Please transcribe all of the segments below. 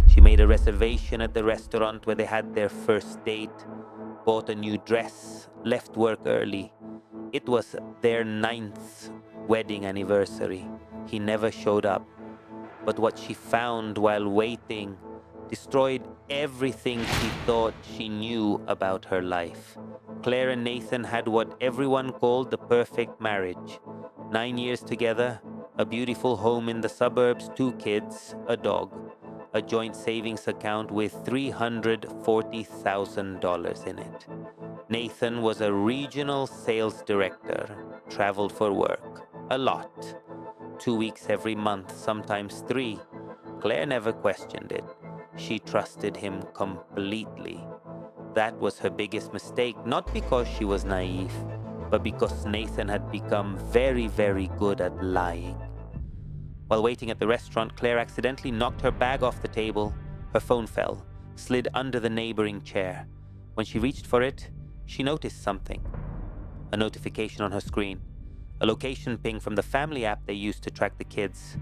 She made a reservation at the restaurant where they had their first date, bought a new dress, left work early. It was their 9th wedding anniversary. He never showed up. But what she found while waiting destroyed everything she thought she knew about her life. Claire and Nathan had what everyone called the perfect marriage. 9 years together, a beautiful home in the suburbs, 2 kids, a dog, a joint savings account with $340,000 in it. Nathan was a regional sales director, traveled for work, a lot. 2 weeks every month, sometimes 3. Claire never questioned it. She trusted him completely. That was her biggest mistake, not because she was naive, but because Nathan had become very, very good at lying. While waiting at the restaurant, Claire accidentally knocked her bag off the table. Her phone fell, slid under the neighboring chair. When she reached for it, she noticed something. A notification on her screen. A location ping from the family app they used to track the kids.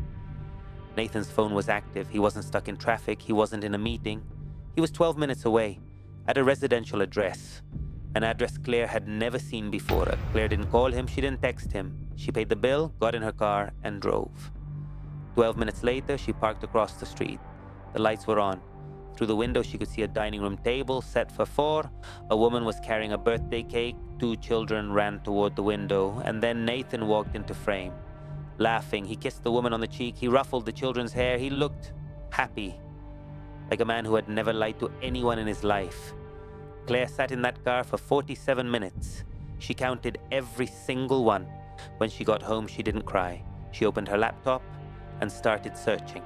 Nathan's phone was active. He wasn't stuck in traffic. He wasn't in a meeting. He was 12 minutes away, at a residential address. An address Claire had never seen before. Claire didn't call him. She didn't text him. She paid the bill, got in her car, and drove. 12 minutes later, she parked across the street. The lights were on. Through the window, she could see a dining room table set for 4. A woman was carrying a birthday cake. 2 children ran toward the window, and then Nathan walked into frame. Laughing, he kissed the woman on the cheek. He ruffled the children's hair. He looked happy, like a man who had never lied to anyone in his life. Claire sat in that car for 47 minutes. She counted every single one. When she got home, she didn't cry. She opened her laptop and started searching.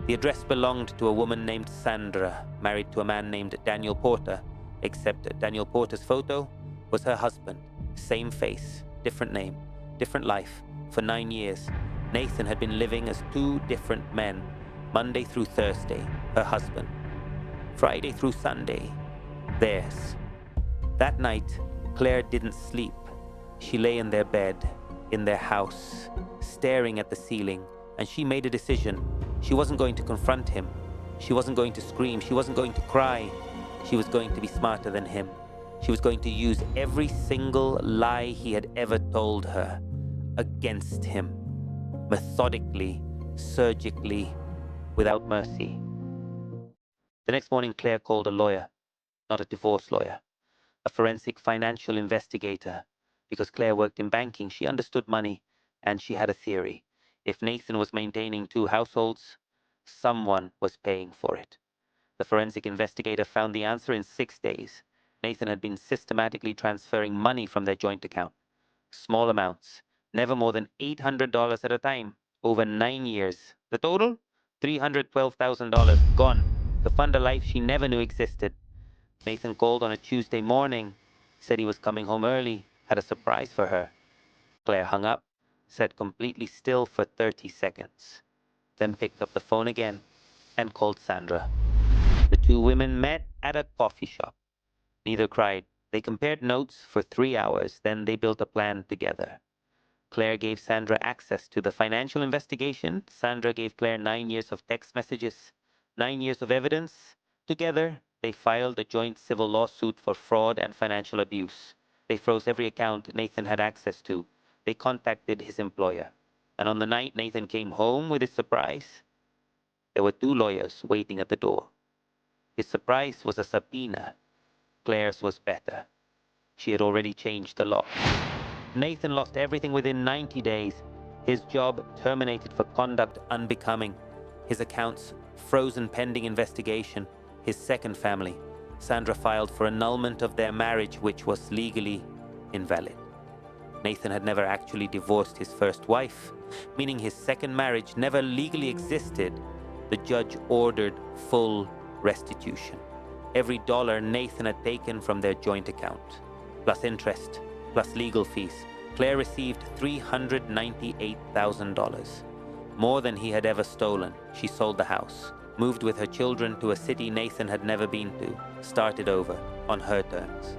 The address belonged to a woman named Sandra, married to a man named Daniel Porter, except Daniel Porter's photo was her husband. Same face, different name, different life. For 9 years, Nathan had been living as 2 different men, Monday through Thursday, her husband. Friday through Sunday, theirs. That night, Claire didn't sleep. She lay in their bed, in their house, staring at the ceiling, and she made a decision. She wasn't going to confront him. She wasn't going to scream. She wasn't going to cry. She was going to be smarter than him. She was going to use every single lie he had ever told her against him, methodically, surgically, without mercy. The next morning, Claire called a lawyer, not a divorce lawyer, a forensic financial investigator. Because Claire worked in banking, she understood money, and she had a theory. If Nathan was maintaining 2 households, someone was paying for it. The forensic investigator found the answer in 6 days. Nathan had been systematically transferring money from their joint account. Small amounts, never more than $800 at a time, over 9 years. The total? $312,000, gone, to fund a life she never knew existed. Nathan called on a Tuesday morning, said he was coming home early, had a surprise for her. Claire hung up, sat completely still for 30 seconds, then picked up the phone again and called Sandra. The 2 women met at a coffee shop. Neither cried. They compared notes for 3 hours, then they built a plan together. Claire gave Sandra access to the financial investigation. Sandra gave Claire 9 years of text messages, 9 years of evidence. Together, they filed a joint civil lawsuit for fraud and financial abuse. They froze every account Nathan had access to. They contacted his employer. And on the night Nathan came home with his surprise, there were 2 lawyers waiting at the door. His surprise was a subpoena. Claire's was better. She had already changed the law. Nathan lost everything within 90 days. His job terminated for conduct unbecoming. His accounts frozen pending investigation. His second family, Sandra, filed for annulment of their marriage, which was legally invalid. Nathan had never actually divorced his first wife, meaning his second marriage never legally existed. The judge ordered full restitution. Every dollar Nathan had taken from their joint account, plus interest, plus legal fees. Claire received $398,000, more than he had ever stolen. She sold the house, moved with her children to a city Nathan had never been to, started over on her terms.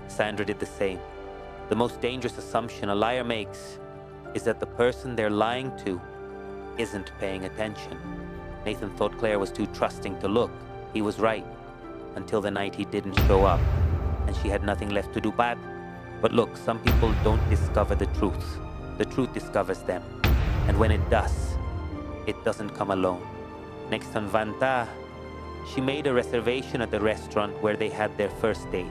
Sandra did the same. The most dangerous assumption a liar makes is that the person they're lying to isn't paying attention. Nathan thought Claire was too trusting to look. He was right, until the night he didn't show up, and she had nothing left to do but look, some people don't discover the truth. The truth discovers them, and when it does, it doesn't come alone. Next on VANTA, she made a reservation at the restaurant where they had their first date.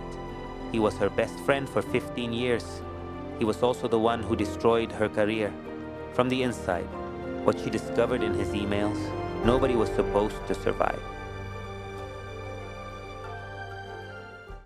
He was her best friend for 15 years. He was also the one who destroyed her career. From the inside, what she discovered in his emails, nobody was supposed to survive.